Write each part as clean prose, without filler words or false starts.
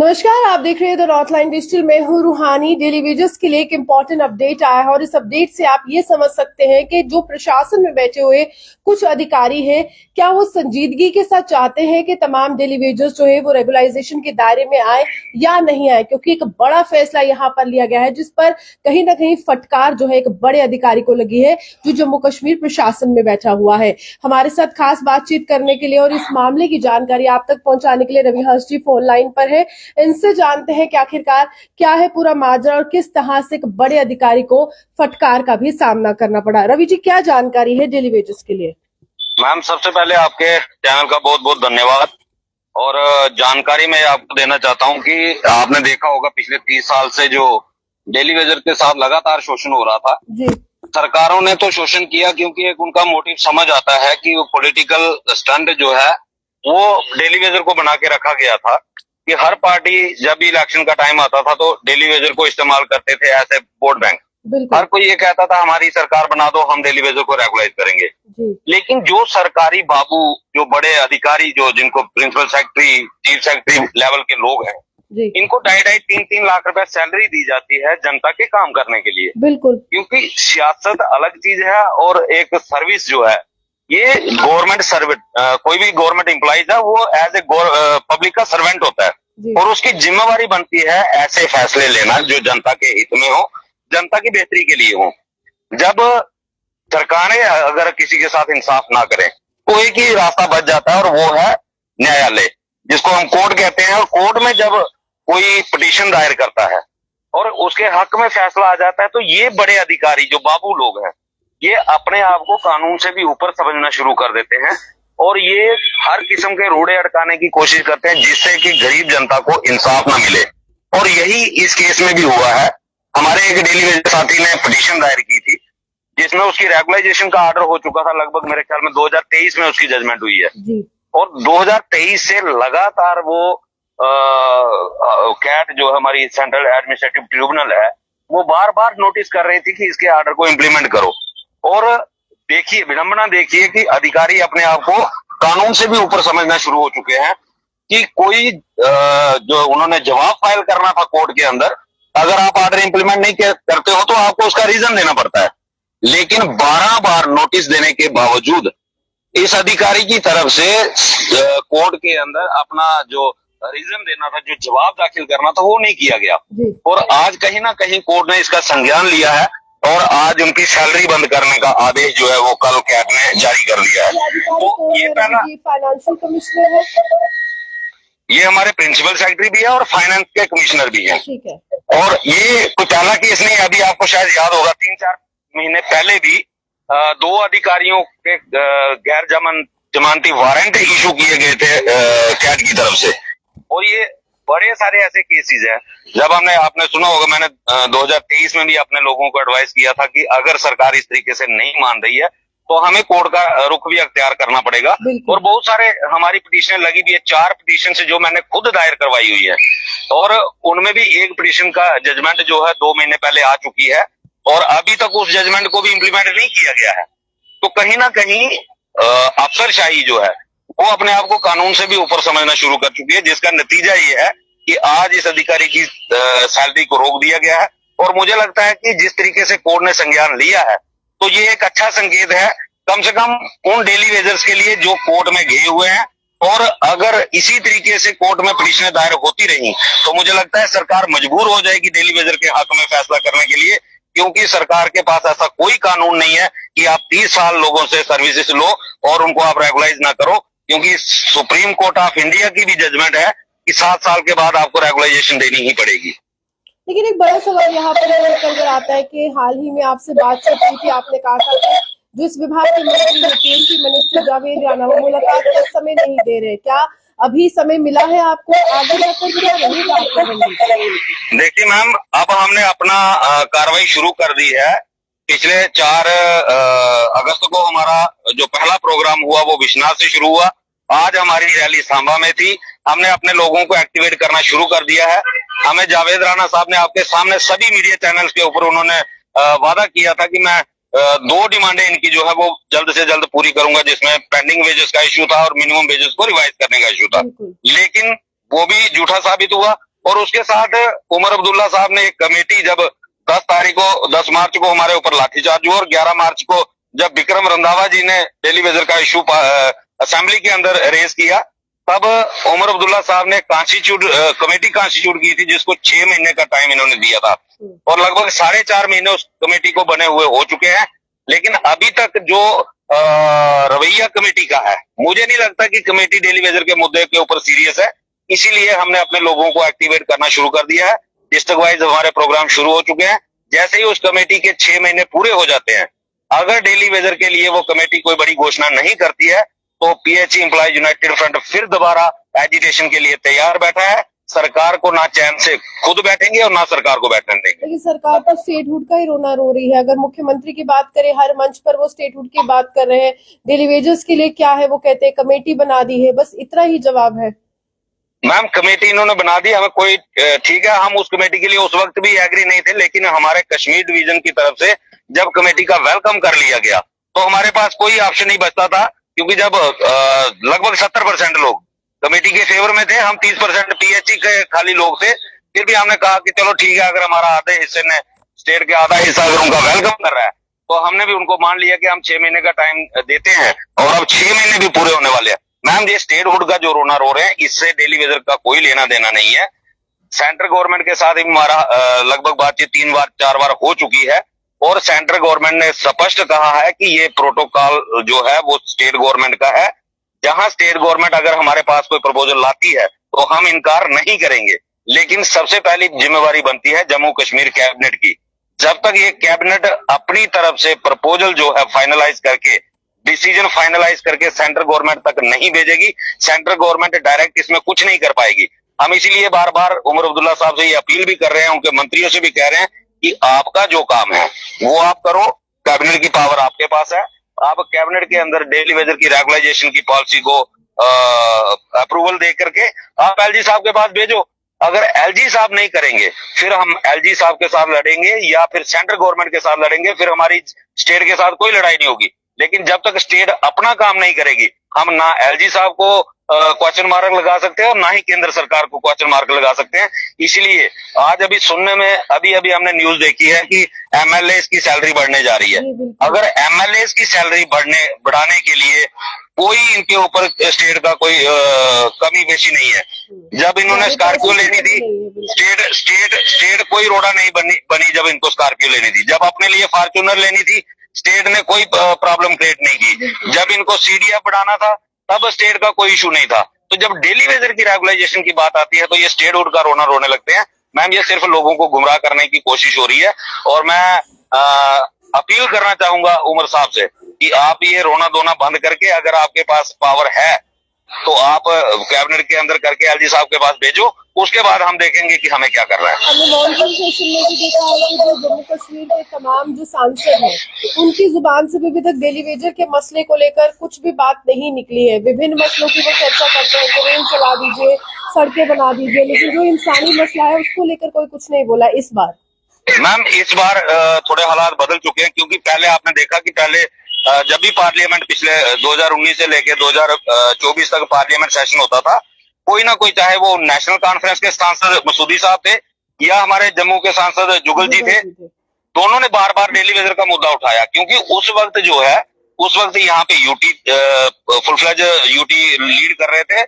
नमस्कार, आप देख रहे हैं द नॉर्थ लाइन डिजिटल। मैं हूं रूहानी। डेली वेजेस के लिए एक इम्पोर्टेंट अपडेट आया है और इस अपडेट से आप ये समझ सकते हैं कि जो प्रशासन में बैठे हुए कुछ अधिकारी हैं, क्या वो संजीदगी के साथ चाहते हैं कि तमाम डेली वेजेस जो है वो रेगुलाइजेशन के दायरे में आए या नहीं आए, क्योंकि एक बड़ा फैसला यहाँ पर लिया गया है जिस पर कहीं ना कहीं फटकार जो है एक बड़े अधिकारी को लगी है जो जम्मू कश्मीर प्रशासन में बैठा हुआ है। हमारे साथ खास बातचीत करने के लिए और इस मामले की जानकारी आप तक पहुंचाने के लिए रवि हंस जी फोन लाइन पर है। इनसे जानते हैं कि आखिरकार क्या है पूरा माजरा और किस तरह से एक बड़े अधिकारी को फटकार का भी सामना करना पड़ा। रवि जी, क्या जानकारी है डेली वेजेस के लिए? मैम, सबसे पहले आपके चैनल का बहुत बहुत धन्यवाद। और जानकारी मैं आपको देना चाहता हूं कि आपने देखा होगा पिछले 30 साल से जो डेली वेजर के साथ लगातार शोषण हो रहा था जी। सरकारों ने तो शोषण किया क्योंकि एक उनका मोटिव समझ आता है कि वो पॉलिटिकल स्टंट जो है वो डेली वेजर को बना के रखा गया था कि हर पार्टी जब भी इलेक्शन का टाइम आता था तो डेली वेजर को इस्तेमाल करते थे एज ए वोट बैंक। हर कोई ये कहता था हमारी सरकार बना दो, हम डेली वेजर को रेगुलाइज करेंगे। लेकिन जो सरकारी बाबू, जो बड़े अधिकारी, जो जिनको principal secretary, chief secretary level के लोग हैं, इनको 2.5-3 लाख रुपए सैलरी दी जाती है जनता के काम करने के लिए। बिल्कुल, क्योंकि सियासत अलग चीज है और एक सर्विस जो है ये गवर्नमेंट सर्विस, कोई भी गवर्नमेंट एम्प्लॉइज है वो एज ए पब्लिक का सर्वेंट होता है और उसकी जिम्मेवारी बनती है ऐसे फैसले लेना जो जनता के हित में हो, जनता की बेहतरी के लिए हो। जब सरकारें अगर किसी के साथ इंसाफ ना करें तो एक ही रास्ता बच जाता है और वो है न्यायालय, जिसको हम कोर्ट कहते हैं। और कोर्ट में जब कोई पिटीशन दायर करता है और उसके हक में फैसला आ जाता है तो ये बड़े अधिकारी जो बाबू लोग हैं ये अपने आप को कानून से भी ऊपर समझना शुरू कर देते हैं और ये हर किस्म के रोड़े अटकाने की कोशिश करते हैं जिससे कि गरीब जनता को इंसाफ न मिले। और यही इस केस में भी हुआ है। हमारे एक डेली वेजर साथी ने पिटीशन दायर की थी जिसमें उसकी रेगुलाइजेशन का ऑर्डर हो चुका था। लगभग मेरे ख्याल में 2023 में उसकी जजमेंट हुई है और 2023 से लगातार वो कैट जो हमारी सेंट्रल एडमिनिस्ट्रेटिव ट्रिब्यूनल है वो बार बार नोटिस कर रही थी कि इसके ऑर्डर को इम्प्लीमेंट करो। और देखिए, विडंबना देखिए कि अधिकारी अपने आप को कानून से भी ऊपर समझना शुरू हो चुके हैं कि कोई जो उन्होंने जवाब फाइल करना था कोर्ट के अंदर, अगर आप ऑर्डर इंप्लीमेंट नहीं करते हो तो आपको उसका रीजन देना पड़ता है। लेकिन 12 बार नोटिस देने के बावजूद इस अधिकारी की तरफ से कोर्ट के अंदर अपना जो रीजन देना था, जो जवाब दाखिल करना था, वो नहीं किया गया। और आज कहीं ना कहीं कोर्ट ने इसका संज्ञान लिया है और आज उनकी सैलरी बंद करने का आदेश जो है वो कल कैट ने जारी कर दिया है। तो ये पहला फाइनेंशियल कमिश्नर है, ये हमारे प्रिंसिपल सेक्रेटरी भी है और फाइनेंस के कमिश्नर भी है। ठीक है। और ये कुछ पहला केस नहीं, अभी आपको शायद याद होगा 3-4 महीने पहले भी 2 अधिकारियों के गैर जमानती वारंट इशू किए गए थे कैट की तरफ से। और ये बड़े सारे ऐसे केसेस हैं। जब आपने सुना होगा, मैंने 2023 में भी अपने लोगों को एडवाइस किया था कि अगर सरकार इस तरीके से नहीं मान रही है तो हमें कोर्ट का रुख भी अख्तियार करना पड़ेगा। और बहुत सारे हमारी पिटीशन लगी भी है, 4 पिटीशन से जो मैंने खुद दायर करवाई हुई है और उनमें भी एक पिटीशन का जजमेंट जो है 2 महीने पहले आ चुकी है और अभी तक उस जजमेंट को भी इम्प्लीमेंट नहीं किया गया है। तो कहीं ना कहीं अफसरशाही जो है वो अपने आप को कानून से भी ऊपर समझना शुरू कर चुकी है, जिसका नतीजा ये है कि आज इस अधिकारी की सैलरी को रोक दिया गया है। और मुझे लगता है कि जिस तरीके से कोर्ट ने संज्ञान लिया है तो ये एक अच्छा संकेत है कम से कम उन डेली वेजर्स के लिए जो कोर्ट में गए हुए हैं। और अगर इसी तरीके से कोर्ट में पिटीशनें दायर होती रही तो मुझे लगता है सरकार मजबूर हो जाएगी डेली वेजर के हक में फैसला करने के लिए, क्योंकि सरकार के पास ऐसा कोई कानून नहीं है कि आप 30 साल लोगों से सर्विसेज लो और उनको आप रेगुलाइज ना करो, क्योंकि सुप्रीम कोर्ट ऑफ इंडिया की भी जजमेंट है कि 7 साल के बाद आपको रेगुलाइजेशन देनी ही पड़ेगी। लेकिन एक बड़ा सवाल यहाँ पर निकल कर आता है कि हाल ही में आपसे बातचीत हुई थी, आपने कहा था कि जो इस विभाग के मंत्री पीएससी मिनिस्टर जावेद राणा वो मुलाकात का समय नहीं दे रहे। क्या अभी समय मिला है आपको? आगे जाकर क्या रहेगा आपका रणनीति? देखिए मैम, अब हमने अपना कार्रवाई शुरू कर दी है। पिछले 4 अगस्त को हमारा जो पहला प्रोग्राम हुआ वो विश्वनाथ से शुरू हुआ। आज हमारी रैली सांबा में थी। हमने अपने लोगों को एक्टिवेट करना शुरू कर दिया है। हमें जावेद राणा साहब ने आपके सामने सभी मीडिया चैनल्स के ऊपर उन्होंने वादा किया था कि मैं 2 डिमांडें इनकी जो है वो जल्द से जल्द पूरी करूंगा, जिसमें पेंडिंग वेजेस का इश्यू था और मिनिमम वेजेस को रिवाइज करने का इश्यू था। लेकिन वो भी झूठा साबित हुआ और उसके साथ उमर अब्दुल्ला साहब ने एक कमेटी जब 10 मार्च को हमारे ऊपर लाठीचार्ज हुआ और 11 मार्च को जब विक्रम रंधावा जी ने डेली वेजर का इशू असेंबली के अंदर रेज किया, तब उमर अब्दुल्ला साहब ने कमेटी कॉन्स्टिट्यूट की थी, जिसको 6 महीने का टाइम इन्होंने दिया था और लगभग 4.5 महीने उस कमेटी को बने हुए हो चुके हैं। लेकिन अभी तक जो रवैया कमेटी का है, मुझे नहीं लगता कि कमेटी डेली वेजर के मुद्दे के ऊपर सीरियस है। इसीलिए हमने अपने लोगों को एक्टिवेट करना शुरू कर दिया है। डिस्ट्रिक्ट वाइज हमारे प्रोग्राम शुरू हो चुके हैं। जैसे ही उस कमेटी के 6 महीने पूरे हो जाते हैं, अगर डेली वेजर के लिए वो कमेटी कोई बड़ी घोषणा नहीं करती है, तो पीएचई एम्प्लॉयज यूनाइटेड फ्रंट फिर दोबारा एजिटेशन के लिए तैयार बैठा है। सरकार को ना चैन से खुद बैठेंगे और ना सरकार को बैठने देंगे। लेकिन सरकार तो स्टेटहुड का ही रोना रो रही है। अगर मुख्यमंत्री की बात करें, हर मंच पर वो स्टेटहुड की बात कर रहे हैं। डेली वेजेस के लिए क्या है, वो कहते हैं कमेटी बना दी है, बस इतना ही जवाब है। मैम, कमेटी इन्होंने बना दी, हमें कोई ठीक है, हम उस कमेटी के लिए उस वक्त भी एग्री नहीं थे, लेकिन हमारे कश्मीर डिवीजन की तरफ से जब कमेटी का वेलकम कर लिया गया तो हमारे पास कोई ऑप्शन नहीं बचता था, क्योंकि जब लगभग 70% लोग कमेटी के फेवर में थे, हम 30% पीएचई के खाली लोग थे, फिर भी हमने कहा कि चलो ठीक है, अगर हमारा आधे हिस्से ने स्टेट के आधा हिस्सा अगर उनका वेलकम कर रहा है तो हमने भी उनको मान लिया कि हम 6 महीने का टाइम देते हैं और अब 6 महीने भी पूरे होने वाले हैं। मैम, ये स्टेटहुड का जो रोना रो रहे हैं, इससे डेली वेजर का कोई लेना देना नहीं है। सेंट्रल गवर्नमेंट के साथ हमारा लगभग बातचीत 3-4 बार हो चुकी है और सेंट्रल गवर्नमेंट ने स्पष्ट कहा है कि ये प्रोटोकॉल जो है वो स्टेट गवर्नमेंट का है। जहां स्टेट गवर्नमेंट अगर हमारे पास कोई प्रपोजल लाती है तो हम इनकार नहीं करेंगे, लेकिन सबसे पहली जिम्मेवारी बनती है जम्मू कश्मीर कैबिनेट की। जब तक ये कैबिनेट अपनी तरफ से प्रपोजल जो है फाइनलाइज करके, डिसीजन फाइनलाइज करके सेंट्रल गवर्नमेंट तक नहीं भेजेगी, सेंट्रल गवर्नमेंट डायरेक्ट इसमें कुछ नहीं कर पाएगी। हम इसीलिए बार बार उमर अब्दुल्ला साहब से ये अपील भी कर रहे हैं, उनके मंत्रियों से भी कह रहे हैं कि आपका जो काम है वो आप करो, कैबिनेट की पावर आपके पास है। आप कैबिनेट के अंदर डेली वेजर की रेगुलाइजेशन की पॉलिसी को अप्रूवल दे करके आप एलजी साहब के पास भेजो। अगर एलजी साहब नहीं करेंगे फिर हम एलजी साहब के साथ लड़ेंगे या फिर सेंट्रल गवर्नमेंट के साथ लड़ेंगे, फिर हमारी स्टेट के साथ कोई लड़ाई नहीं होगी। लेकिन जब तक स्टेट अपना काम नहीं करेगी, हम ना एलजी साहब को क्वेश्चन मार्क लगा सकते हैं और ना ही केंद्र सरकार को क्वेश्चन मार्क लगा सकते हैं। इसलिए आज अभी सुनने में अभी हमने न्यूज देखी है कि एमएलए की सैलरी बढ़ने जा रही है। अगर एमएलए की सैलरी बढ़ाने के लिए कोई इनके ऊपर स्टेट का कोई कमी बेशी नहीं है। जब इन्होंने स्कॉर्पियो लेनी थी, स्टेट कोई रोड़ा नहीं बनी जब इनको स्कॉर्पियो लेनी थी। जब अपने लिए फॉर्च्यूनर लेनी थी, स्टेट ने कोई प्रॉब्लम क्रिएट नहीं की। जब इनको सीडीएफ बढ़ाना था तब स्टेट का कोई इशू नहीं था। तो जब डेली वेजर की रेगुलाइजेशन की बात आती है तो ये स्टेटहुड का रोना रोने लगते हैं। मैम, ये सिर्फ लोगों को गुमराह करने की कोशिश हो रही है और मैं अपील करना चाहूंगा उमर साहब से कि आप ये रोना धोना बंद करके, अगर आपके पास पावर है तो आप कैबिनेट के अंदर करके एलजी साहब के पास भेजो, उसके बाद हम देखेंगे कि हमें क्या करना है। हमने मॉनसून सेशन में भी देखा है कि जो जम्मू कश्मीर के तमाम जो सांसद हैं, उनकी जुबान से भी अभी तक डेली वेजर के मसले को लेकर कुछ भी बात नहीं निकली है। विभिन्न मसलों की वो चर्चा करते हैं कि रेल चला दीजिए, सड़कें बना दीजिए, लेकिन जो इंसानी मसला है उसको लेकर कोई कुछ नहीं बोला इस बार। मैम, इस बार थोड़े हालात बदल चुके हैं, क्योंकि पहले आपने देखा कि पहले जब भी पार्लियामेंट पिछले 2019 से लेके 2024 तक पार्लियामेंट सेशन होता था, कोई ना कोई, चाहे वो नेशनल कॉन्फ्रेंस के सांसद मसूदी साहब थे या हमारे जम्मू के सांसद जुगल जी थे, दोनों ने बार बार डेली वेजर का मुद्दा उठाया। क्योंकि उस वक्त जो है, उस वक्त यहाँ पे UT full fledged UT lead कर रहे थे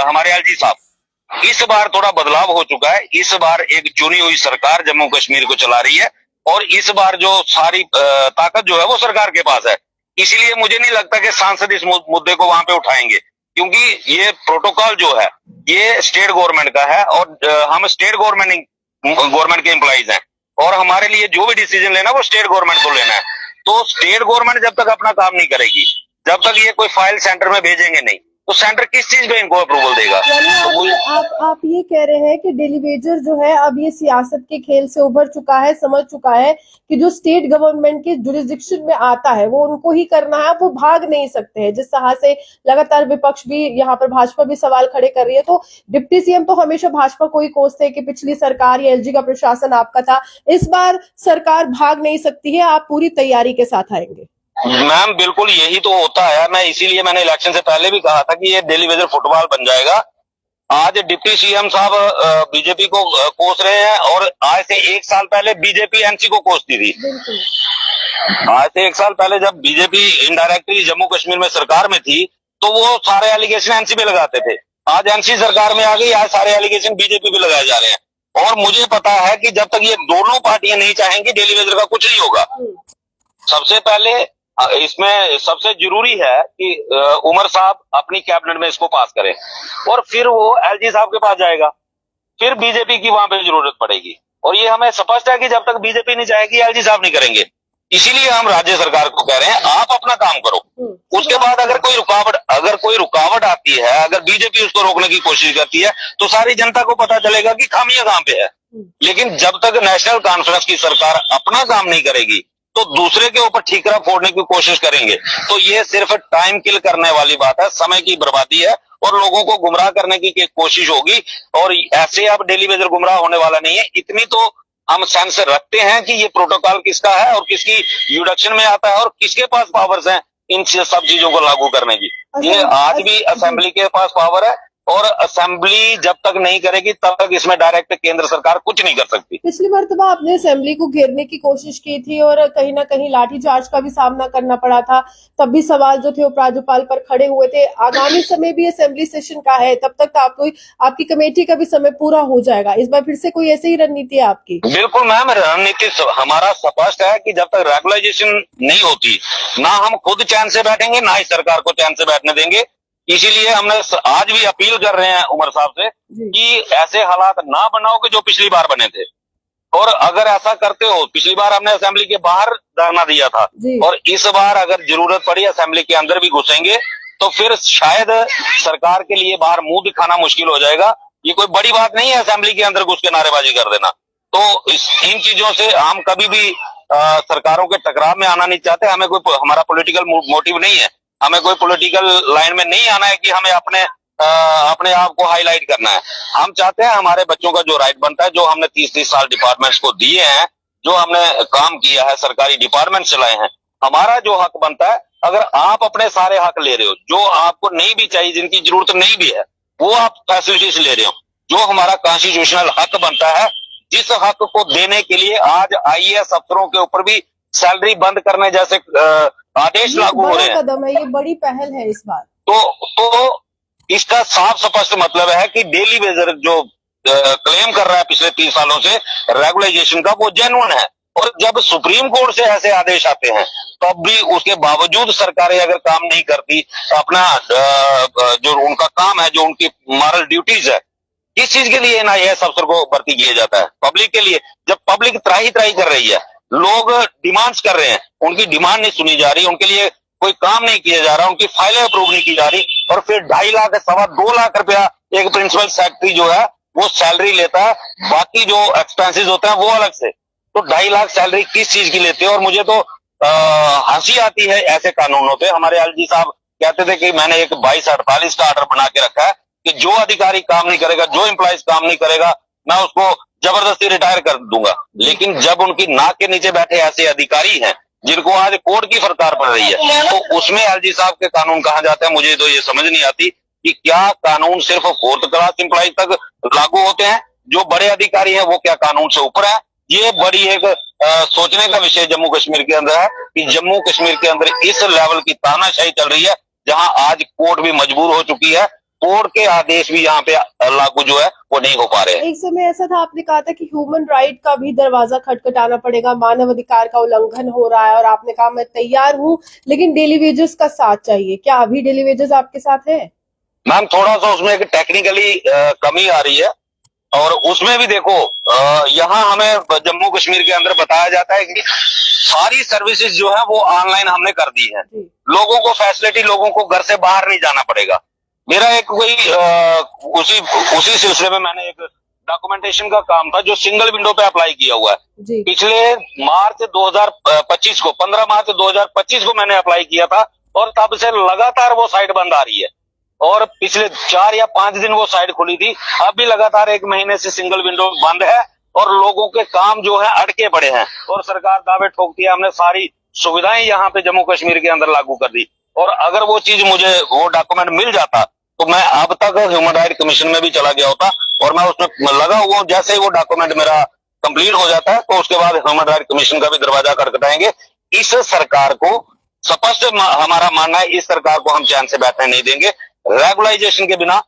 हमारे एलजी साहब। इस बार थोड़ा बदलाव हो चुका है। इस बार एक चुनी हुई सरकार जम्मू कश्मीर को चला रही है और इस बार जो सारी ताकत जो है वो सरकार के पास है। इसलिए मुझे नहीं लगता कि सांसद इस मुद्दे को वहां पे उठाएंगे, क्योंकि ये प्रोटोकॉल जो है ये स्टेट गवर्नमेंट का है और हम स्टेट गवर्नमेंट के एम्प्लॉइज हैं और हमारे लिए जो भी डिसीजन लेना वो स्टेट गवर्नमेंट को लेना है। तो स्टेट गवर्नमेंट जब तक अपना काम नहीं करेगी, जब तक ये कोई फाइल सेंटर में भेजेंगे नहीं, तो सेंटर किस चीज पे इनको अप्रूवल देगा? यानी आप ये कह रहे हैं कि डेली वेजर जो है अब ये सियासत के खेल से उभर चुका है, समझ चुका है कि जो स्टेट गवर्नमेंट के जुरिस्डिक्शन में आता है वो उनको ही करना है, वो भाग नहीं सकते हैं। जिस तरह से लगातार विपक्ष भी, यहाँ पर भाजपा भी सवाल खड़े कर रही है, तो डिप्टी सीएम तो हमेशा भाजपा को ही कोसते हैं कि पिछली सरकार या एलजी का प्रशासन आपका था, इस बार सरकार भाग नहीं सकती है, आप पूरी तैयारी के साथ आएंगे। मैम, बिल्कुल यही तो होता है। मैं इसीलिए मैंने इलेक्शन से पहले भी कहा था कि ये डेली वेजर फुटबॉल बन जाएगा। आज डिप्टी सीएम साहब बीजेपी को कोस रहे हैं, और आज से 1 साल पहले बीजेपी एनसी को कोसती थी। बिल्कुल। आज से 1 साल पहले जब बीजेपी इनडायरेक्टली जम्मू कश्मीर में सरकार में थी, तो वो सारे एलिगेशन एनसी पे लगाते थे। आज एनसी सरकार में आ गई, आज सारे एलिगेशन बीजेपी पे लगाए जा रहे हैं। और मुझे पता है कि जब तक ये दोनों पार्टियां नहीं चाहेंगी, डेली वेजर का कुछ नहीं होगा। सबसे पहले इसमें सबसे जरूरी है कि उमर साहब अपनी कैबिनेट में इसको पास करें, और फिर वो एलजी साहब के पास जाएगा, फिर बीजेपी की वहां पे जरूरत पड़ेगी। और ये हमें स्पष्ट है कि जब तक बीजेपी नहीं चाहेगी, एलजी साहब नहीं करेंगे। इसीलिए हम राज्य सरकार को कह रहे हैं, आप अपना काम करो। उसके बाद अगर कोई रुकावट आती है, अगर बीजेपी उसको रोकने की कोशिश करती है, तो सारी जनता को पता चलेगा कि खामियां कहां पे है। लेकिन जब तक नेशनल कॉन्फ्रेंस की सरकार अपना काम नहीं करेगी, तो दूसरे के ऊपर ठीकरा फोड़ने की कोशिश करेंगे। तो ये सिर्फ टाइम किल करने वाली बात है, समय की बर्बादी है, और लोगों को गुमराह करने की कोशिश होगी। और ऐसे अब डेली वेजर गुमराह होने वाला नहीं है। इतनी तो हम सेंस रखते हैं कि ये प्रोटोकॉल किसका है और किसकी यूडक्शन में आता है और किसके पास पावर्स हैं इन सब चीजों को लागू करने की। ये आज भी असेंबली के पास पावर है, और असेंबली जब तक नहीं करेगी, तब तक इसमें डायरेक्ट केंद्र सरकार कुछ नहीं कर सकती। पिछली मर्तबा आपने असेंबली को घेरने की कोशिश की थी और कहीं ना कहीं लाठीचार्ज का भी सामना करना पड़ा था। तब भी सवाल जो थे उपराज्यपाल पर खड़े हुए थे। आगामी समय भी असेंबली सेशन का है, तब तक आपकी कमेटी का भी समय पूरा हो जाएगा। इस बार फिर से कोई ऐसी ही रणनीति है आपकी? बिल्कुल मैम, रणनीति हमारा स्पष्ट है कि जब तक रेगुलाइजेशन नहीं होती, ना हम खुद चैन से बैठेंगे, ना ही सरकार को चैन से बैठने देंगे। इसीलिए हमने आज भी अपील कर रहे हैं उमर साहब से कि ऐसे हालात ना बनाओ कि जो पिछली बार बने थे। और अगर ऐसा करते हो, पिछली बार हमने असेंबली के बाहर धरना दिया था, और इस बार अगर जरूरत पड़ी असेंबली के अंदर भी घुसेंगे, तो फिर शायद सरकार के लिए बाहर मुंह दिखाना मुश्किल हो जाएगा। ये कोई बड़ी बात नहीं है असेंबली के अंदर घुस के नारेबाजी कर देना। तो इन चीजों से हम कभी भी सरकारों के टकराव में आना नहीं चाहते। हमें कोई हमारा पॉलिटिकल मोटिव नहीं है, हमें कोई पॉलिटिकल लाइन में नहीं आना है कि हमें अपने आप को हाईलाइट करना है। हम चाहते हैं हमारे बच्चों का जो राइट बनता है, जो हमने 30-30 साल डिपार्टमेंट्स को दिए हैं, जो हमने काम किया है, सरकारी डिपार्टमेंट चलाए हैं, हमारा जो हक बनता है, अगर आप अपने सारे हक ले रहे हो, जो आपको नहीं भी चाहिए, जिनकी जरूरत नहीं भी है, वो आप फैसिलिटीज ले रहे हो, जो हमारा कॉन्स्टिट्यूशनल हक बनता है, जिस हक को देने के लिए आज आईएएस अफसरों के ऊपर भी सैलरी बंद करने जैसे आदेश लागू हो रहे हैं। कदम है, ये बड़ी पहल है इस बार। तो इसका साफ स्पष्ट मतलब है कि डेली वेजर जो क्लेम कर रहा है पिछले 30 सालों से रेगुलाइजेशन का, वो जेन्युइन है। और जब सुप्रीम कोर्ट से ऐसे आदेश आते हैं, तब भी उसके बावजूद सरकारें अगर काम नहीं करती, अपना जो उनका काम है, जो उनकी मॉरल ड्यूटीज है, किस चीज के लिए आईएएस अफसर को भर्ती किया जाता है? पब्लिक के लिए। जब पब्लिक त्राही कर रही है, लोग डिमांड्स कर रहे हैं, उनकी डिमांड नहीं सुनी जा रही, उनके लिए कोई काम नहीं किया जा रहा, उनकी फाइलें अप्रूव नहीं की जा रही, और फिर 2.5 लाख 2.25 लाख रुपया एक प्रिंसिपल सेक्रेटरी जो है वो सैलरी लेता है, बाकी जो एक्सपेंसेस होते हैं वो अलग से। तो 2.5 लाख सैलरी किस चीज की लेते हैं? और मुझे तो हंसी आती है ऐसे कानूनों पे। हमारे एलजी साहब कहते थे कि मैंने एक 2248 का ऑर्डर बना के रखा है कि जो अधिकारी काम नहीं करेगा, जो एम्प्लॉइज काम नहीं करेगा, मैं उसको जबरदस्ती रिटायर कर दूंगा। लेकिन जब उनकी नाक के नीचे बैठे ऐसे अधिकारी हैं जिनको आज कोर्ट की फटकार पड़ रही है, तो उसमें एलजी साहब के कानून कहाँ जाते हैं? मुझे तो ये समझ नहीं आती कि क्या कानून सिर्फ 4th क्लास एम्प्लॉइज तक लागू होते हैं? जो बड़े अधिकारी हैं वो क्या कानून से ऊपर है? ये बड़ी एक सोचने का विषय जम्मू कश्मीर के अंदर है कि जम्मू कश्मीर के अंदर इस लेवल की तानाशाही चल रही है, जहां आज कोर्ट भी मजबूर हो चुकी है, कोर्ट के आदेश भी यहाँ पे लागू जो है वो नहीं हो पा रहे हैं। एक समय ऐसा था, आपने कहा था कि ह्यूमन राइट का भी दरवाजा खटखटाना पड़ेगा, मानव अधिकार का उल्लंघन हो रहा है, और आपने कहा मैं तैयार हूँ, लेकिन डेली वेजेस का साथ चाहिए। क्या अभी डेली वेजेस आपके साथ है? मैम, थोड़ा सा उसमें एक टेक्निकली कमी आ रही है, और उसमें भी देखो यहाँ हमें जम्मू कश्मीर के अंदर बताया जाता है कि सारी सर्विसेज जो है वो ऑनलाइन हमने कर दी है। लोगों को फैसिलिटी, लोगों को घर से बाहर नहीं जाना पड़ेगा। मेरा एक कोई उसी सिलसिले में मैंने एक डॉक्यूमेंटेशन का काम था जो सिंगल विंडो पे अप्लाई किया हुआ है। पिछले मार्च 2025 को, 15 मार्च 2025 को मैंने अप्लाई किया था, और तब से लगातार वो साइट बंद आ रही है, और पिछले 4 या 5 दिन वो साइट खुली थी। अब भी लगातार 1 महीने से सिंगल विंडो बंद है, और लोगों के काम जो है अटके पड़े हैं, और सरकार दावे ठोकती है हमने सारी सुविधाएं यहाँ पे जम्मू कश्मीर के अंदर लागू कर दी। और अगर वो चीज मुझे, वो डॉक्यूमेंट मिल जाता, तो मैं अब तक ह्यूमन राइट कमीशन में भी चला गया होता और मैं उसमें लगा हुआ हूं। जैसे ही वो डॉक्यूमेंट मेरा कंप्लीट हो जाता है तो उसके बाद ह्यूमन राइट कमीशन का भी दरवाजा खटखटाएंगे। इस सरकार को स्पष्ट हमारा मानना है, इस सरकार को हम चैन से बैठने नहीं देंगे। रेगुलाइजेशन के बिना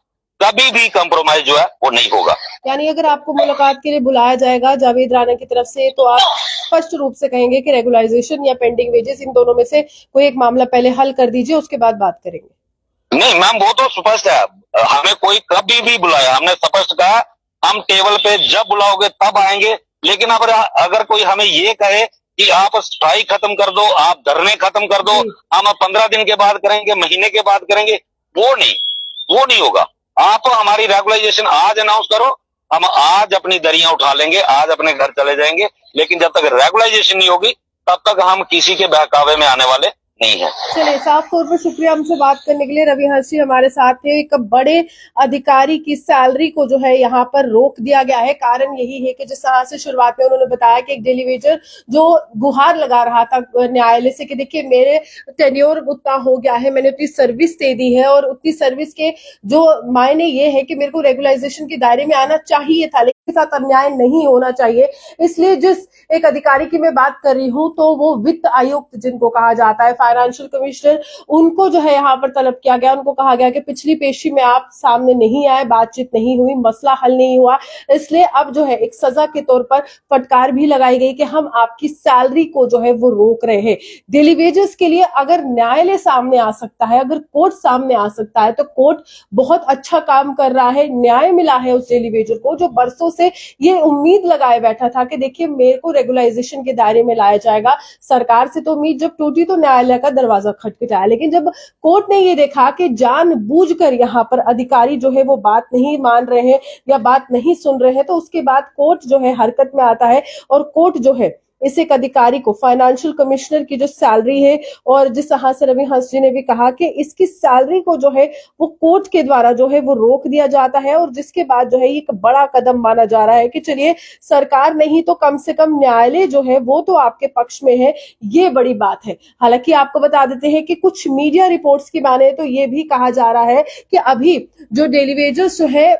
कभी भी कंप्रोमाइज जो है वो नहीं होगा। यानी अगर आपको मुलाकात के लिए बुलाया जाएगा जावेद राणा की तरफ से तो आप स्पष्ट रूप से कहेंगे कि रेगुलाइजेशन या पेंडिंग वेजेस इन दोनों में से कोई एक मामला पहले हल कर दीजिए, उसके बाद बात करेंगे। नहीं मैम, वो तो स्पष्ट है। हमें कोई कभी भी बुलाया, हमने स्पष्ट कहा हम टेबल पे जब बुलाओगे तब आएंगे। लेकिन अब अगर कोई हमें ये कहे कि आप स्ट्राइक खत्म कर दो, आप धरने खत्म कर दो, हम 15 दिन के बाद करेंगे, महीने के बाद करेंगे, वो नहीं होगा। आप हमारी रेगुलाइजेशन आज अनाउंस करो, हम आज अपनी दरियां उठा लेंगे, आज अपने घर चले जाएंगे। लेकिन जब तक रेगुलाइजेशन नहीं होगी तब तक हम किसी के बहकावे में आने वाले नहीं है। चलिए, साफ तौर पर शुक्रिया हमसे बात करने के लिए। रवि हंस जी हमारे साथ थे। एक बड़े अधिकारी की सैलरी को जो है यहाँ पर रोक दिया गया है। कारण यही है कि जिस तरह से शुरुआत में उन्होंने बताया कि एक डेली वेजर जो गुहार लगा रहा था न्यायालय से कि देखिए मेरे टेन्योर उतना हो गया है, मैंने उतनी सर्विस दे दी है और उतनी सर्विस के जो मायने ये है कि मेरे को रेगुलाइजेशन के दायरे में आना चाहिए था, लेकिन साथ अन्याय नहीं होना चाहिए। इसलिए जिस एक अधिकारी की मैं बात कर रही हूं तो वो वित्त आयुक्त जिनको कहा जाता है, फाइनेंशियल कमिश्नर, उनको जो है यहाँ पर तलब किया गया। उनको कहा गया कि पिछली पेशी में आप सामने नहीं आए, बातचीत नहीं हुई, मसला हल नहीं हुआ, इसलिए अब जो है एक सजा के तौर पर फटकार भी लगाई गई कि हम आपकी सैलरी को जो है वो रोक रहे हैं। डेली वेजेस के लिए अगर न्यायालय सामने आ सकता है, अगर कोर्ट सामने आ सकता है तो कोर्ट बहुत अच्छा काम कर रहा है। न्याय मिला है उस डेली वेजर को जो बरसों से ये उम्मीद लगाए बैठा था कि देखिए मेरे को रेगुलाइजेशन के दायरे में लाया जाएगा। सरकार से तो उम्मीद जब टूटी तो न्यायालय का दरवाजा खटखटाया, लेकिन जब कोर्ट ने ये देखा कि जानबूझकर यहाँ पर अधिकारी जो है वो बात नहीं मान रहे हैं या बात नहीं सुन रहे हैं, तो उसके बाद कोर्ट जो है हरकत में आता है और कोर्ट जो है इस एक अधिकारी को, फाइनेंशियल कमिश्नर की जो सैलरी है, और जिस तरह से रवि हंस जी ने भी कहा कि इसकी सैलरी को जो है वो कोर्ट के द्वारा जो है वो रोक दिया जाता है, और जिसके बाद जो है एक बड़ा कदम माना जा रहा है कि चलिए सरकार नहीं तो कम से कम न्यायालय जो है वो तो आपके पक्ष में है। ये बड़ी बात है। हालांकि आपको बता देते हैं कि कुछ मीडिया रिपोर्ट्स की माने तो ये भी कहा जा रहा है कि अभी जो डेली वेजर्स जो है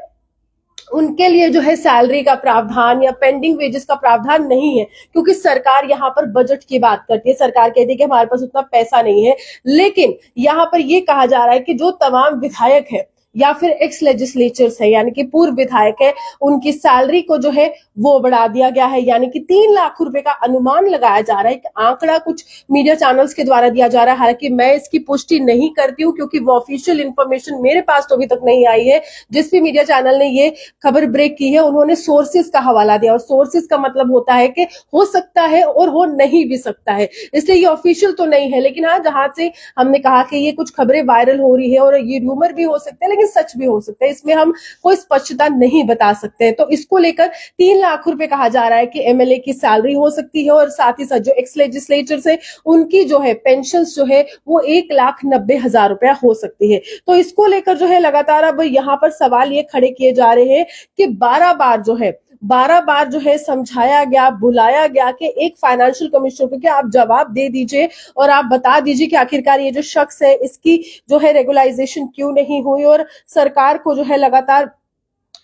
उनके लिए जो है सैलरी का प्रावधान या पेंडिंग वेजेस का प्रावधान नहीं है, क्योंकि सरकार यहाँ पर बजट की बात करती है। सरकार कहती है कि हमारे पास उतना पैसा नहीं है, लेकिन यहाँ पर ये कहा जा रहा है कि जो तमाम विधायक है या फिर एक्स लेजिस्लेचर्स है यानी कि पूर्व विधायक है, उनकी सैलरी को जो है वो बढ़ा दिया गया है। यानी कि 3 लाख रुपए का अनुमान लगाया जा रहा है। एक आंकड़ा कुछ मीडिया चैनल्स के द्वारा दिया जा रहा है। हालांकि मैं इसकी पुष्टि नहीं करती हूँ क्योंकि वो ऑफिशियल इंफॉर्मेशन मेरे पास तो अभी तक नहीं आई है। जिस भी मीडिया चैनल ने ये खबर ब्रेक की है उन्होंने सोर्सेज का हवाला दिया, और सोर्सेज का मतलब होता है कि हो सकता है और हो नहीं भी सकता है, इसलिए ये ऑफिशियल तो नहीं है। लेकिन हाँ, जहां से हमने कहा कि ये कुछ खबरें वायरल हो रही है और ये र्यूमर भी हो सकते हैं लेकिन सच भी हो सकते हैं, इसमें हम कोई स्पष्टता नहीं बता सकते। तो इसको लेकर 3 लाख रुपए कहा जा रहा है कि एमएलए की सैलरी हो सकती है, और साथ ही साथ जो एक्स लेजिस्लेचर्स है उनकी जो है पेंशन जो है वो 1,90,000 रुपया हो सकती है। तो इसको लेकर जो है लगातार अब यहाँ पर सवाल ये खड़े किए जा रहे हैं कि 12 बार जो है समझाया गया, बुलाया गया कि एक फाइनेंशियल कमिश्नर को कि आप जवाब दे दीजिए और आप बता दीजिए कि आखिरकार ये जो शख्स है इसकी जो है रेगुलाइजेशन क्यों नहीं हुई। और सरकार को जो है लगातार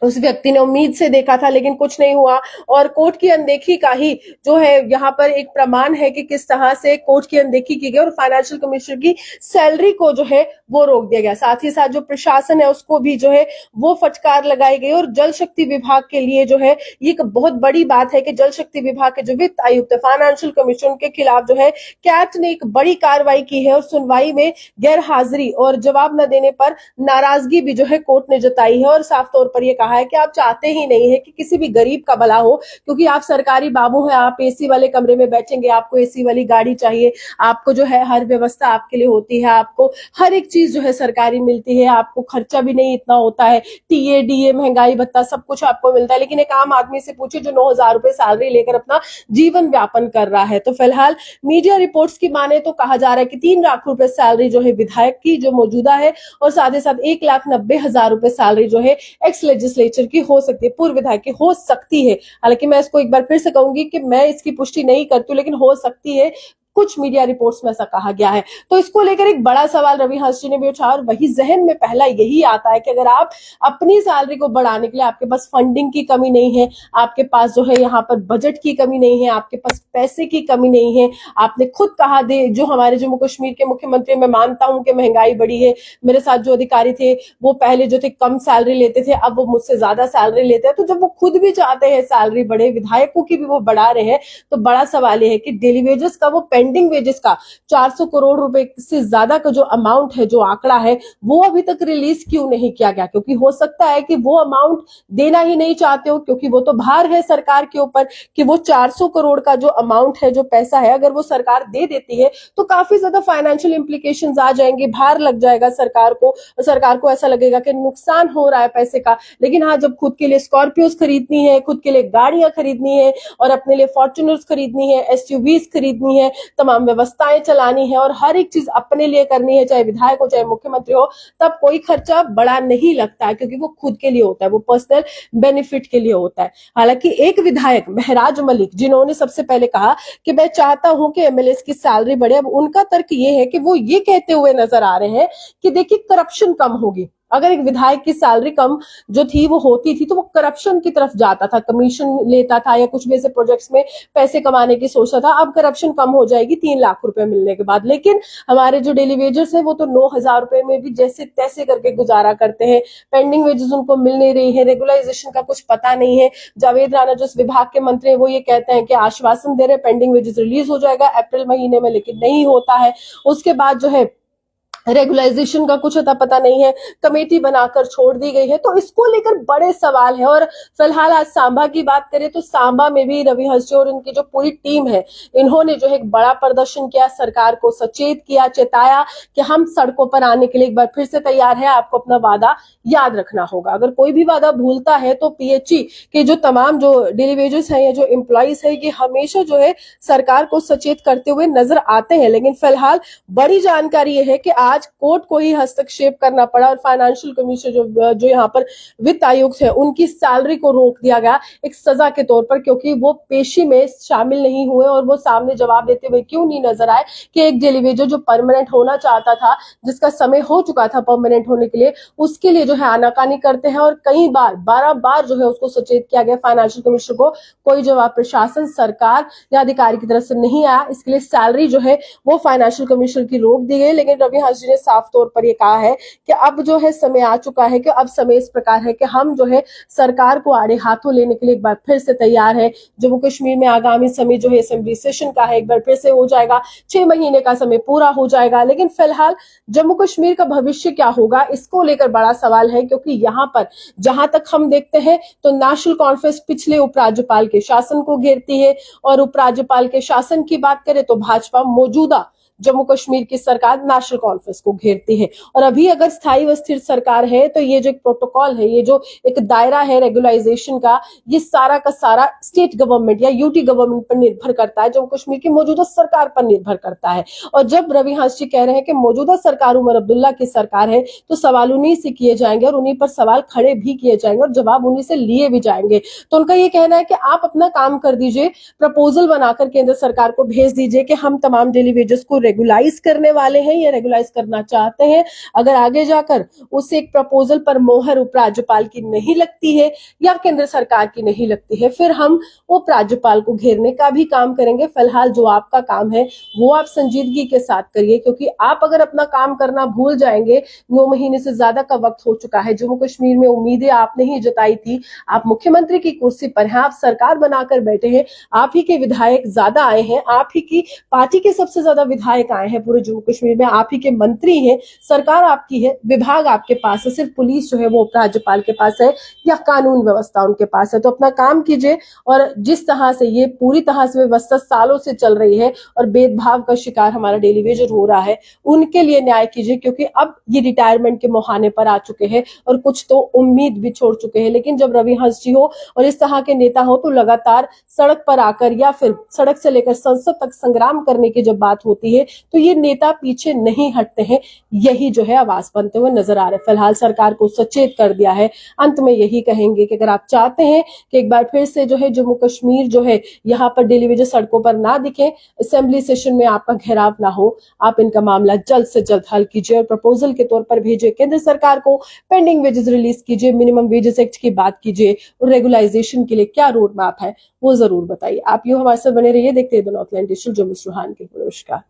उस व्यक्ति ने उम्मीद से देखा था लेकिन कुछ नहीं हुआ, और कोर्ट की अनदेखी का ही जो है यहाँ पर एक प्रमाण है कि किस तरह से कोर्ट की अनदेखी की गई और फाइनेंशियल कमिश्नर की सैलरी को जो है वो रोक दिया गया। साथ ही साथ जो प्रशासन है उसको भी जो है वो फटकार लगाई गई। और जल शक्ति विभाग के लिए जो है ये एक बहुत बड़ी बात है कि जल शक्ति विभाग के जो वित्त आयुक्त फाइनेंशियल कमिश्नर के खिलाफ जो है कैट ने एक बड़ी कार्रवाई की है, और सुनवाई में गैर हाजिरी और जवाब न देने पर नाराजगी भी जो है कोर्ट ने जताई है, और साफ तौर पर यह कहा है कि आप चाहते ही नहीं है कि किसी भी गरीब का भला हो, क्योंकि आप सरकारी बाबू हैं, आप एसी वाले कमरे में बैठेंगे, आपको एसी वाली गाड़ी चाहिए, आपको जो है हर व्यवस्था आपके लिए होती है, आपको हर एक चीज जो है सरकारी मिलती है, आपको खर्चा भी नहीं इतना होता है, टीए डीए महंगाई भत्ता सब कुछ आपको मिलता है। लेकिन एक आम आदमी से पूछे जो 9,000 रुपए सैलरी लेकर अपना जीवन व्यापन कर रहा है। तो फिलहाल मीडिया रिपोर्ट्स की माने तो कहा जा रहा है कि 3 लाख रुपए सैलरी जो है विधायक की जो मौजूदा है, और साथ ही साथ 1,90,000 रुपए सैलरी जो है एक्स लेजिस्लेचर की हो सकती है, पूर्व विधायक की हो सकती है। हालांकि मैं इसको एक बार फिर से कहूंगी कि मैं इसकी पुष्टि नहीं करती हूं, लेकिन हो सकती है। कुछ मीडिया रिपोर्ट्स में ऐसा कहा गया है। तो इसको लेकर एक बड़ा सवाल रवि हंस जी ने भी उठाया और वही जहन में पहला यही आता है कि अगर आप अपनी सैलरी को बढ़ाने के लिए, आपके पास फंडिंग की कमी नहीं है, आपके पास जो है यहाँ पर बजट की कमी नहीं है, आपके पास पैसे की कमी नहीं है, आपने खुद कहा दे जो हमारे जम्मू कश्मीर के मुख्यमंत्री, मैं मानता हूं कि महंगाई बढ़ी है, मेरे साथ जो अधिकारी थे वो पहले जो थे कम सैलरी लेते थे, अब वो मुझसे ज्यादा सैलरी लेते हैं, तो जब वो खुद भी चाहते हैं सैलरी बढ़े, विधायकों की भी वो बढ़ा रहे हैं, तो बड़ा सवाल ये है कि डेली वेजेस का, वो पेंडिंग वेजेस का 400 करोड़ रुपए से ज्यादा का जो अमाउंट है, जो आंकड़ा है, वो अभी तक रिलीज क्यों नहीं किया गया? क्योंकि हो सकता है कि वो अमाउंट देना ही नहीं चाहते हो, क्योंकि वो तो भार है सरकार के ऊपर कि वो 400 करोड़ का जो अमाउंट है, जो पैसा है, अगर वो सरकार दे देती है तो काफी ज्यादा फाइनेंशियल इंप्लीकेशंस आ जाएंगे, भार लग जाएगा सरकार को, और सरकार को ऐसा लगेगा कि नुकसान हो रहा है पैसे का। लेकिन हाँ, जब खुद के लिए स्कॉर्पियोस खरीदनी है, खुद के लिए गाड़ियां खरीदनी है और अपने लिए फॉर्च्यूनर्स खरीदनी है, एसयूवीज खरीदनी है, तमाम व्यवस्थाएं चलानी है और हर एक चीज अपने लिए करनी है, चाहे विधायक हो चाहे मुख्यमंत्री हो, तब कोई खर्चा बड़ा नहीं लगता है, क्योंकि वो खुद के लिए होता है, वो पर्सनल बेनिफिट के लिए होता है। हालांकि एक विधायक महराज मलिक, जिन्होंने सबसे पहले कहा कि मैं चाहता हूं कि एमएलए की सैलरी बढ़े, अब उनका तर्क ये है कि वो ये कहते हुए नजर आ रहे हैं कि देखिए करप्शन कम होगी। अगर एक विधायक की सैलरी कम जो थी वो होती थी तो वो करप्शन की तरफ जाता था, कमीशन लेता था या कुछ भी ऐसे प्रोजेक्ट्स में पैसे कमाने की सोचता था। अब करप्शन कम हो जाएगी 3 लाख रुपए मिलने के बाद। लेकिन हमारे जो डेली वेजर्स है वो तो 9,000 रुपए में भी जैसे तैसे करके गुजारा करते हैं, पेंडिंग वेजेस उनको मिल नहीं रही है, रेगुलराइजेशन का कुछ पता नहीं है। जावेद राणा जो इस विभाग के मंत्री है वो ये कहते हैं कि आश्वासन दे रहे पेंडिंग वेजेस रिलीज हो जाएगा अप्रैल महीने में, लेकिन नहीं होता है। उसके बाद जो है रेगुलाइजेशन का कुछ अता पता नहीं है, कमेटी बनाकर छोड़ दी गई है। तो इसको लेकर बड़े सवाल है। और फिलहाल आज सांबा की बात करें तो सांबा में भी रवि हंस और इनकी जो पूरी टीम है, इन्होंने जो है एक बड़ा प्रदर्शन किया, सरकार को सचेत किया, चेताया कि हम सड़कों पर आने के लिए एक बार फिर से तैयार है, आपको अपना वादा याद रखना होगा। अगर कोई भी वादा भूलता है तो पीएचई के जो तमाम जो डेली वेजेस है या जो एम्प्लॉइज है, ये हमेशा जो है सरकार को सचेत करते हुए नजर आते हैं। लेकिन फिलहाल बड़ी जानकारी यह है कि आज कोर्ट को ही हस्तक्षेप करना पड़ा और फाइनेंशियल कमीशन जो यहाँ पर वित्त आयुक्त है, उनकी सैलरी को रोक दिया गया एक सजा के तौर पर, क्योंकि वो पेशी में शामिल नहीं हुए और वो सामने जवाब देते हुए क्यों नहीं नजर आए कि एक डेली वेजर जो परमानेंट होना चाहता था, जिसका समय हो चुका था परमानेंट होने के लिए, उसके लिए जो है आनाकानी करते हैं। और कई बार 12 बार जो है उसको सचेत किया गया फाइनेंशियल कमीशन को, कोई जवाब प्रशासन, सरकार या अधिकारी की तरफ से नहीं आया। इसके लिए सैलरी जो है वो फाइनेंशियल कमीशन की रोक दी गई। लेकिन रवि हंस जी ने साफ तौर पर ये कहा है कि अब जो है समय आ चुका है, कि अब समय इस प्रकार है कि हम जो है सरकार को आड़े हाथों लेने के लिए एक बार फिर से तैयार है। जम्मू कश्मीर में आगामी समय जो है असेंबली सेशन का है, एक बार फिर से हो जाएगा, 6 महीने का समय पूरा हो जाएगा। लेकिन फिलहाल जम्मू कश्मीर का भविष्य क्या होगा, इसको लेकर बड़ा सवाल है, क्योंकि यहाँ पर जहां तक हम देखते हैं तो नेशनल कॉन्फ्रेंस पिछले उपराज्यपाल के शासन को घेरती है, और उपराज्यपाल के शासन की बात करें तो भाजपा मौजूदा जम्मू कश्मीर की सरकार नेशनल कॉन्फ्रेंस को घेरती है। और अभी अगर स्थायी व स्थिर सरकार है तो ये जो एक प्रोटोकॉल है, ये जो एक दायरा है रेगुलाइजेशन का, ये सारा का सारा स्टेट गवर्नमेंट या यूटी गवर्नमेंट पर निर्भर करता है, जम्मू कश्मीर की मौजूदा सरकार पर निर्भर करता है। और जब रवि हंस जी कह रहे हैं कि मौजूदा सरकार उमर अब्दुल्ला की सरकार है, तो सवाल उन्हीं से किए जाएंगे और उन्हीं पर सवाल खड़े भी किए जाएंगे और जवाब उन्हीं से लिए भी जाएंगे। तो उनका ये कहना है कि आप अपना काम कर दीजिए, प्रपोजल बनाकर केंद्र सरकार को भेज दीजिए कि हम तमाम डेली वेजेस को रेगुलाइज करने वाले हैं या रेगुलाइज करना चाहते हैं। अगर आगे जाकर उस एक प्रपोजल पर मोहर उपराज्यपाल की नहीं लगती है या केंद्र सरकार की नहीं लगती है, फिर हम उपराज्यपाल को घेरने का भी काम करेंगे। फिलहाल जो आपका काम है वो आप संजीदगी के साथ करिए, क्योंकि आप अगर अपना काम करना भूल जाएंगे, 9 महीने से ज्यादा का वक्त हो चुका है, जम्मू कश्मीर में उम्मीदें आपने ही जताई थी, आप मुख्यमंत्री की कुर्सी पर हैं, आप सरकार बनाकर बैठे हैं, आप ही के विधायक ज्यादा आए हैं, आप ही की पार्टी के सबसे ज्यादा विधायक आए हैं पूरे जम्मू कश्मीर में, आप ही के मंत्री हैं, सरकार आपकी है, विभाग आपके पास है, सिर्फ पुलिस जो है वो उपराज्यपाल के पास है या कानून व्यवस्था उनके पास है। तो अपना काम कीजिए। और जिस तरह से ये पूरी तरह से व्यवस्था सालों से चल रही है और भेदभाव का शिकार हमारा डेली वेजर हो रहा है, उनके लिए न्याय कीजिए, क्योंकि अब ये रिटायरमेंट के मुहाने पर आ चुके हैं और कुछ तो उम्मीद भी छोड़ चुके हैं। लेकिन जब रवि हंस जी हो और इस तरह के नेता हो तो लगातार सड़क पर आकर या फिर सड़क से लेकर संसद तक संग्राम करने की जब बात होती है तो ये नेता पीछे नहीं हटते हैं, यही जो है आवाज बनते हुए नजर आ रहे हैं। फिलहाल सरकार को सचेत कर दिया है। अंत में यही कहेंगे कि अगर आप चाहते हैं कि एक बार फिर से जो है जम्मू कश्मीर जो है यहाँ पर डेली वेजेस सड़कों पर ना दिखे, असेंबली सेशन में आपका घेराव ना हो, आप इनका मामला जल्द से जल्द हल कीजिए और प्रपोजल के तौर पर भेजिए केंद्र सरकार को। पेंडिंग वेजेस रिलीज कीजिए, मिनिमम वेजेस एक्ट की बात कीजिए और रेगुलाइजेशन के लिए क्या रोड मैप है वो जरूर बताइए। आप यूं हमारे साथ बने रहिए, देखते रहिए द नॉर्थलैंड डिजिटल। जो मिस्टर हान के नमस्कार।